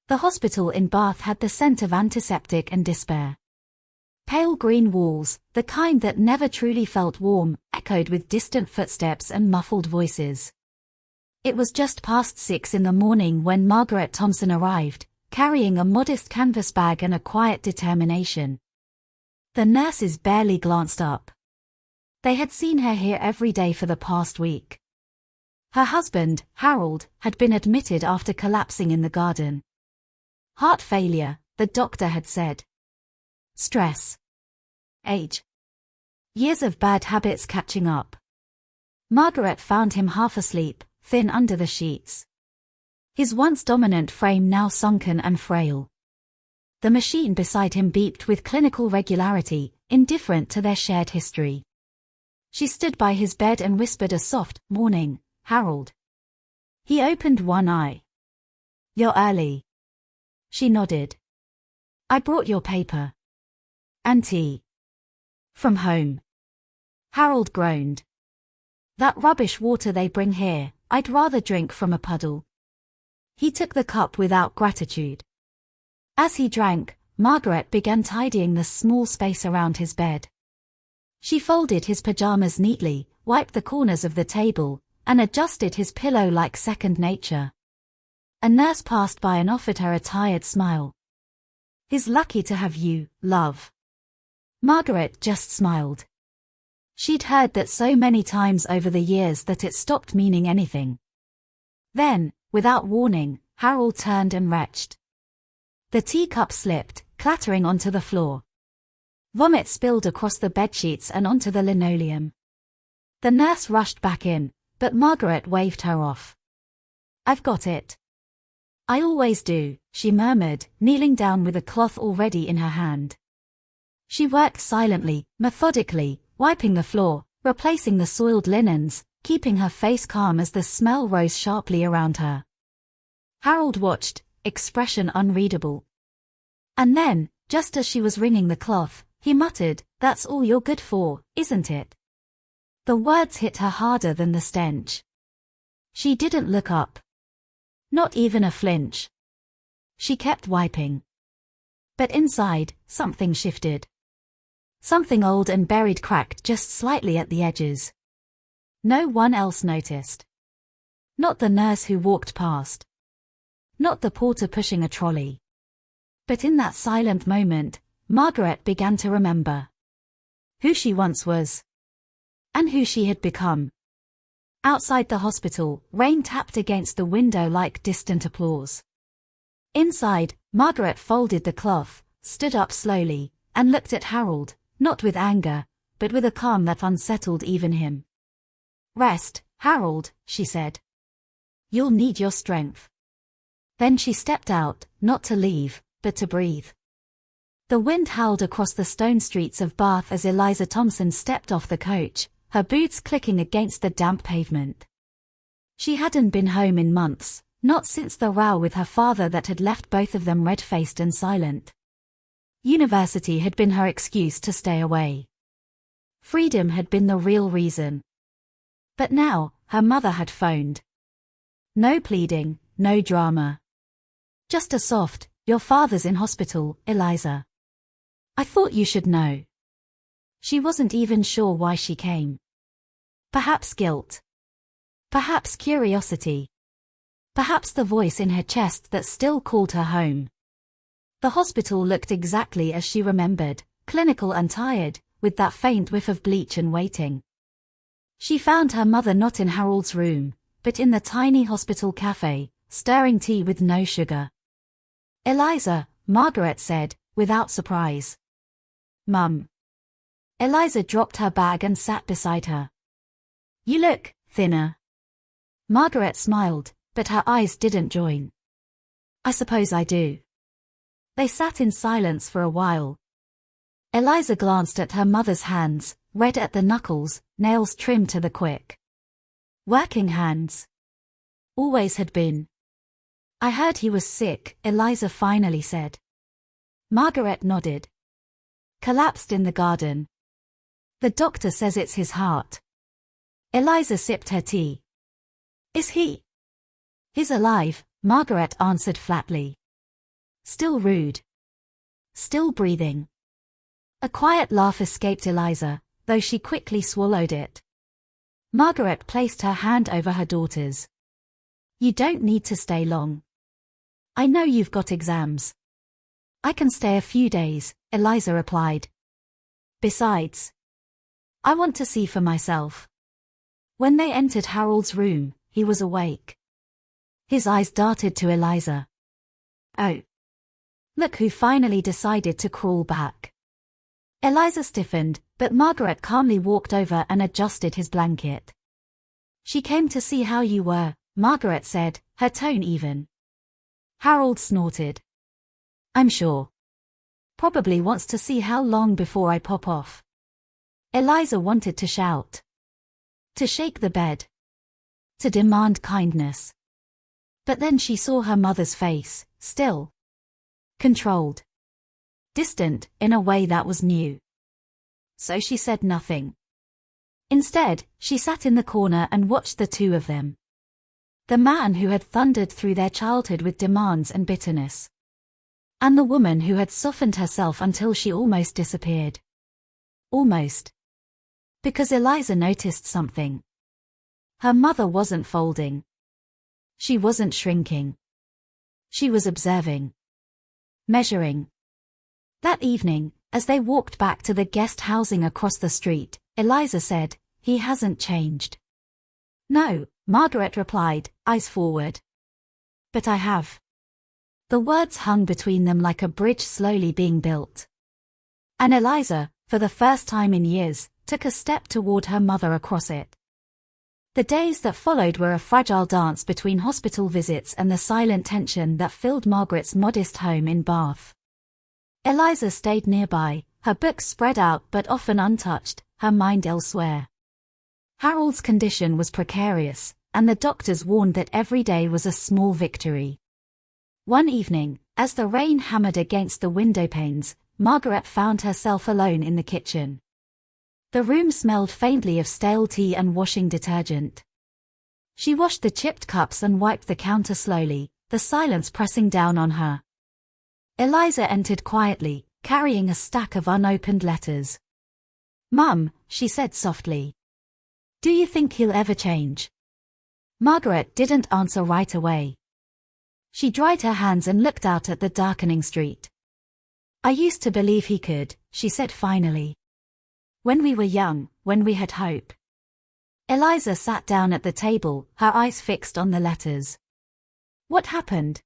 The hospital in Bath had the scent of antiseptic and despair. Pale green walls, the kind that never truly felt warm, echoed with distant footsteps and muffled voices. It was just past 6 in the morning when Margaret Thompson arrived, carrying a modest canvas bag and a quiet determination. The nurses barely glanced up. They had seen her here every day for the past week. Her husband, Harold, had been admitted after collapsing in the garden. Heart failure, the doctor had said. Stress. Age. Years of bad habits catching up. Margaret found him half asleep, thin under the sheets. His once dominant frame now sunken and frail. The machine beside him beeped with clinical regularity, indifferent to their shared history. She stood by his bed and whispered a soft, "Morning, Harold." He opened one eye. "You're early." She nodded. "I brought your paper. And tea. From home." Harold groaned. "That rubbish water they bring here, I'd rather drink from a puddle." He took the cup without gratitude. As he drank, Margaret began tidying the small space around his bed. She folded his pajamas neatly, wiped the corners of the table, and adjusted his pillow like second nature. A nurse passed by and offered her a tired smile. "He's lucky to have you, love." Margaret just smiled. She'd heard that so many times over the years that it stopped meaning anything. Then, without warning, Harold turned and retched. The teacup slipped, clattering onto the floor. Vomit spilled across the bedsheets and onto the linoleum. The nurse rushed back in, but Margaret waved her off. "I've got it." "I always do," she murmured, kneeling down with a cloth already in her hand. She worked silently, methodically, wiping the floor, replacing the soiled linens, keeping her face calm as the smell rose sharply around her. Harold watched, expression unreadable. And then, just as she was wringing the cloth, he muttered, "That's all you're good for, isn't it?" The words hit her harder than the stench. She didn't look up. Not even a flinch. She kept wiping. But inside, something shifted. Something old and buried cracked just slightly at the edges. No one else noticed. Not the nurse who walked past. Not the porter pushing a trolley. But in that silent moment, Margaret began to remember who she once was. And who she had become. Outside the hospital, rain tapped against the window like distant applause. Inside, Margaret folded the cloth, stood up slowly, and looked at Harold, not with anger, but with a calm that unsettled even him. "Rest, Harold," she said. "You'll need your strength." Then she stepped out, not to leave, but to breathe. The wind howled across the stone streets of Bath as Eliza Thompson stepped off the coach, her boots clicking against the damp pavement. She hadn't been home in months, not since the row with her father that had left both of them red-faced and silent. University had been her excuse to stay away. Freedom had been the real reason. But now, her mother had phoned. No pleading, no drama. Just a soft, "Your father's in hospital, Eliza. I thought you should know." She wasn't even sure why she came. Perhaps guilt. Perhaps curiosity. Perhaps the voice in her chest that still called her home. The hospital looked exactly as she remembered, clinical and tired, with that faint whiff of bleach and waiting. She found her mother not in Harold's room, but in the tiny hospital cafe, stirring tea with no sugar. "Eliza," Margaret said, without surprise. "Mum." Eliza dropped her bag and sat beside her. "You look thinner." Margaret smiled, but her eyes didn't join. "I suppose I do." They sat in silence for a while. Eliza glanced at her mother's hands, red at the knuckles, nails trimmed to the quick. Working hands. Always had been. "I heard he was sick," Eliza finally said. Margaret nodded. "Collapsed in the garden. The doctor says it's his heart." Eliza sipped her tea. "Is he?" "He's alive," Margaret answered flatly. Still rude. Still breathing. A quiet laugh escaped Eliza, though she quickly swallowed it. Margaret placed her hand over her daughter's. You don't need to stay long. I know you've got exams. I can stay a few days, Eliza replied. Besides, I want to see for myself. When they entered Harold's room, he was awake. His eyes darted to Eliza. Oh. Look who finally decided to crawl back. Eliza stiffened, but Margaret calmly walked over and adjusted his blanket. She came to see how you were, Margaret said, her tone even. Harold snorted. I'm sure. Probably wants to see how long before I pop off. Eliza wanted to shout. To shake the bed. To demand kindness. But then she saw her mother's face, still. Controlled. Distant, in a way that was new. So she said nothing. Instead, she sat in the corner and watched the two of them. The man who had thundered through their childhood with demands and bitterness. And the woman who had softened herself until she almost disappeared. Almost. Because Eliza noticed something. Her mother wasn't folding. She wasn't shrinking. She was observing. Measuring. That evening, as they walked back to the guest housing across the street, Eliza said, he hasn't changed. No, Margaret replied, eyes forward. But I have. The words hung between them like a bridge slowly being built. And Eliza, for the first time in years, took a step toward her mother across it. The days that followed were a fragile dance between hospital visits and the silent tension that filled Margaret's modest home in Bath. Eliza stayed nearby, her books spread out but often untouched, her mind elsewhere. Harold's condition was precarious, and the doctors warned that every day was a small victory. One evening, as the rain hammered against the window panes, Margaret found herself alone in the kitchen. The room smelled faintly of stale tea and washing detergent. She washed the chipped cups and wiped the counter slowly, the silence pressing down on her. Eliza entered quietly, carrying a stack of unopened letters. Mum, she said softly. Do you think he'll ever change? Margaret didn't answer right away. She dried her hands and looked out at the darkening street. I used to believe he could, she said finally. When we were young, when we had hope. Eliza sat down at the table, her eyes fixed on the letters. What happened?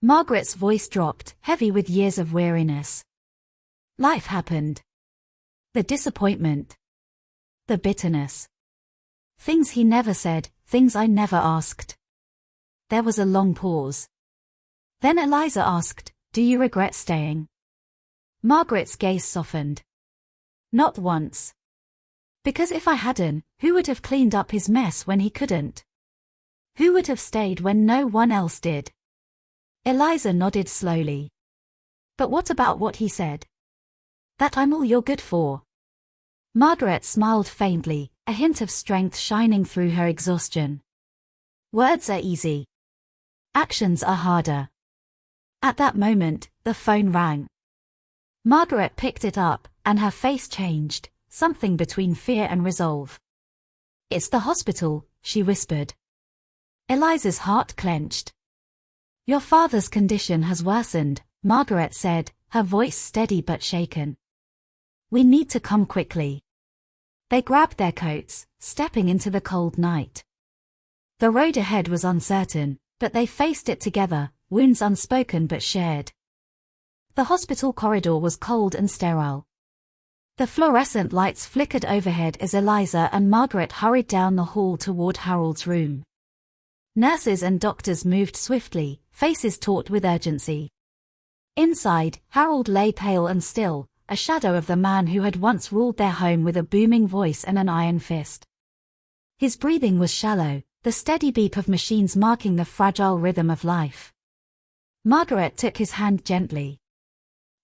Margaret's voice dropped, heavy with years of weariness. Life happened. The disappointment. The bitterness. Things he never said, things I never asked. There was a long pause. Then Eliza asked, do you regret staying? Margaret's gaze softened. Not once. Because if I hadn't, who would have cleaned up his mess when he couldn't? Who would have stayed when no one else did? Eliza nodded slowly. But what about what he said? That I'm all you're good for. Margaret smiled faintly, a hint of strength shining through her exhaustion. Words are easy. Actions are harder. At that moment, the phone rang. Margaret picked it up, and her face changed, something between fear and resolve. It's the hospital, she whispered. Eliza's heart clenched. Your father's condition has worsened, Margaret said, her voice steady but shaken. We need to come quickly. They grabbed their coats, stepping into the cold night. The road ahead was uncertain, but they faced it together, wounds unspoken but shared. The hospital corridor was cold and sterile. The fluorescent lights flickered overhead as Eliza and Margaret hurried down the hall toward Harold's room. Nurses and doctors moved swiftly, faces taut with urgency. Inside, Harold lay pale and still, a shadow of the man who had once ruled their home with a booming voice and an iron fist. His breathing was shallow, the steady beep of machines marking the fragile rhythm of life. Margaret took his hand gently.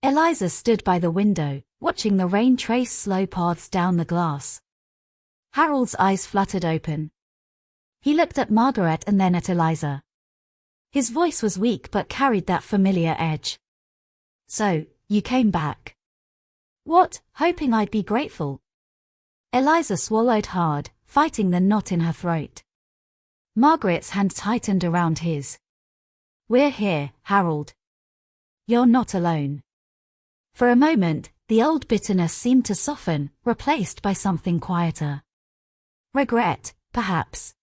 Eliza stood by the window, watching the rain trace slow paths down the glass. Harold's eyes fluttered open. He looked at Margaret and then at Eliza. His voice was weak but carried that familiar edge. "So, you came back." "What, hoping I'd be grateful?" Eliza swallowed hard, fighting the knot in her throat. Margaret's hand tightened around his. "We're here, Harold. You're not alone." For a moment, the old bitterness seemed to soften, replaced by something quieter. Regret, perhaps.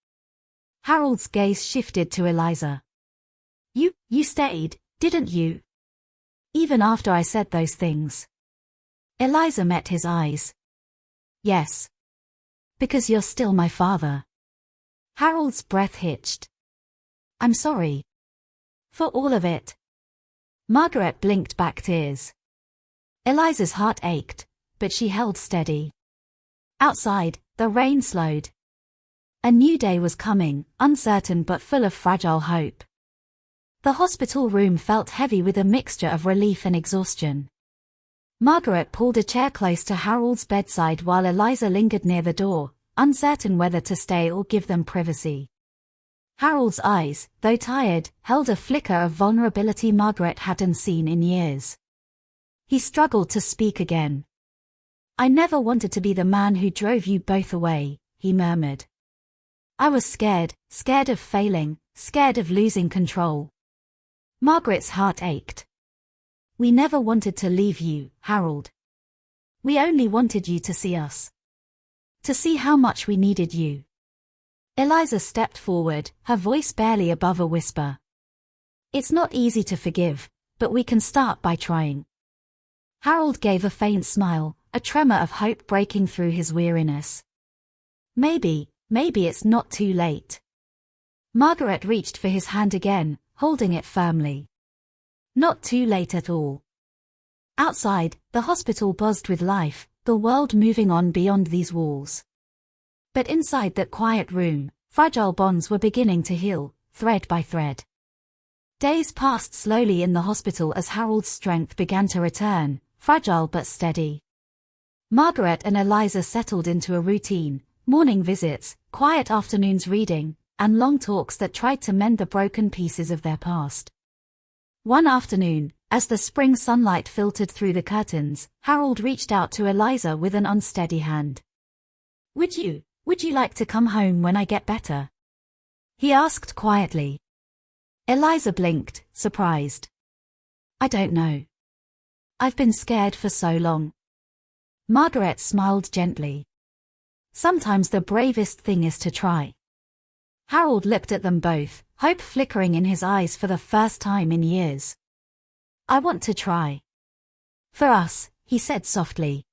Harold's gaze shifted to Eliza. You stayed, didn't you? Even after I said those things." Eliza met his eyes. "Yes. Because you're still my father." Harold's breath hitched. "I'm sorry. For all of it." Margaret blinked back tears. Eliza's heart ached, but she held steady. Outside, the rain slowed. A new day was coming, uncertain but full of fragile hope. The hospital room felt heavy with a mixture of relief and exhaustion. Margaret pulled a chair close to Harold's bedside while Eliza lingered near the door, uncertain whether to stay or give them privacy. Harold's eyes, though tired, held a flicker of vulnerability Margaret hadn't seen in years. He struggled to speak again. "I never wanted to be the man who drove you both away," he murmured. "I was scared of failing, scared of losing control." Margaret's heart ached. "We never wanted to leave you, Harold. We only wanted you to see us. To see how much we needed you." Eliza stepped forward, her voice barely above a whisper. "It's not easy to forgive, but we can start by trying." Harold gave a faint smile, a tremor of hope breaking through his weariness. Maybe it's not too late." Margaret reached for his hand again, holding it firmly. Not too late at all. Outside, the hospital buzzed with life, the world moving on beyond these walls. But inside that quiet room, fragile bonds were beginning to heal, thread by thread. Days passed slowly in the hospital as Harold's strength began to return, fragile but steady. Margaret and Eliza settled into a routine, morning visits, quiet afternoons reading, and long talks that tried to mend the broken pieces of their past. One afternoon, as the spring sunlight filtered through the curtains, Harold reached out to Eliza with an unsteady hand. Would you like to come home when I get better?" he asked quietly. Eliza blinked, surprised. "I don't know. I've been scared for so long." Margaret smiled gently. "Sometimes the bravest thing is to try." Harold looked at them both, hope flickering in his eyes for the first time in years. "I want to try. For us," he said softly.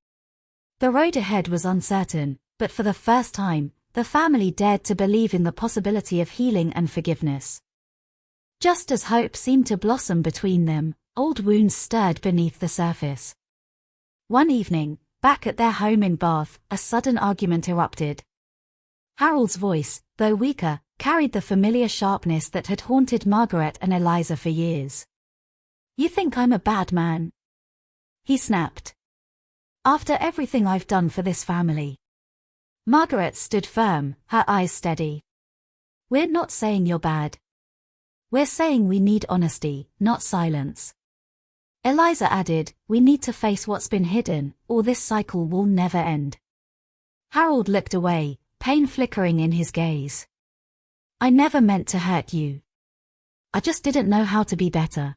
The road ahead was uncertain, but for the first time, the family dared to believe in the possibility of healing and forgiveness. Just as hope seemed to blossom between them, old wounds stirred beneath the surface. One evening, back at their home in Bath, a sudden argument erupted. Harold's voice, though weaker, carried the familiar sharpness that had haunted Margaret and Eliza for years. "You think I'm a bad man?" he snapped. "After everything I've done for this family." Margaret stood firm, her eyes steady. "We're not saying you're bad. We're saying we need honesty, not silence." Eliza added, "We need to face what's been hidden, or this cycle will never end." Harold looked away, pain flickering in his gaze. "I never meant to hurt you. I just didn't know how to be better."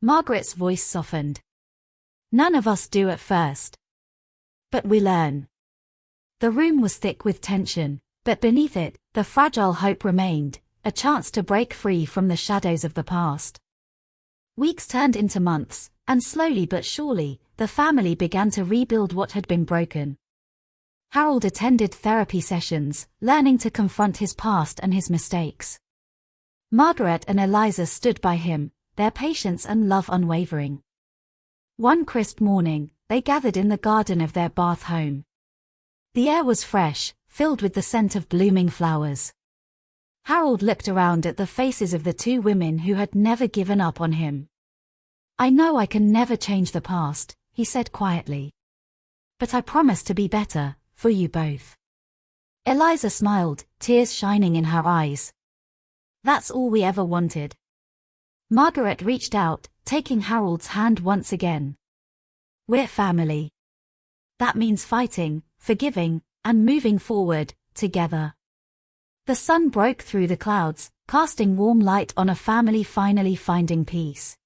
Margaret's voice softened. "None of us do at first. But we learn." The room was thick with tension, but beneath it, the fragile hope remained, a chance to break free from the shadows of the past. Weeks turned into months, and slowly but surely, the family began to rebuild what had been broken. Harold attended therapy sessions, learning to confront his past and his mistakes. Margaret and Eliza stood by him, their patience and love unwavering. One crisp morning, they gathered in the garden of their Bath home. The air was fresh, filled with the scent of blooming flowers. Harold looked around at the faces of the two women who had never given up on him. "I know I can never change the past," he said quietly. "But I promise to be better, for you both." Eliza smiled, tears shining in her eyes. "That's all we ever wanted." Margaret reached out, taking Harold's hand once again. We're family. That means fighting, forgiving, and moving forward, together. The sun broke through the clouds, casting warm light on a family finally finding peace.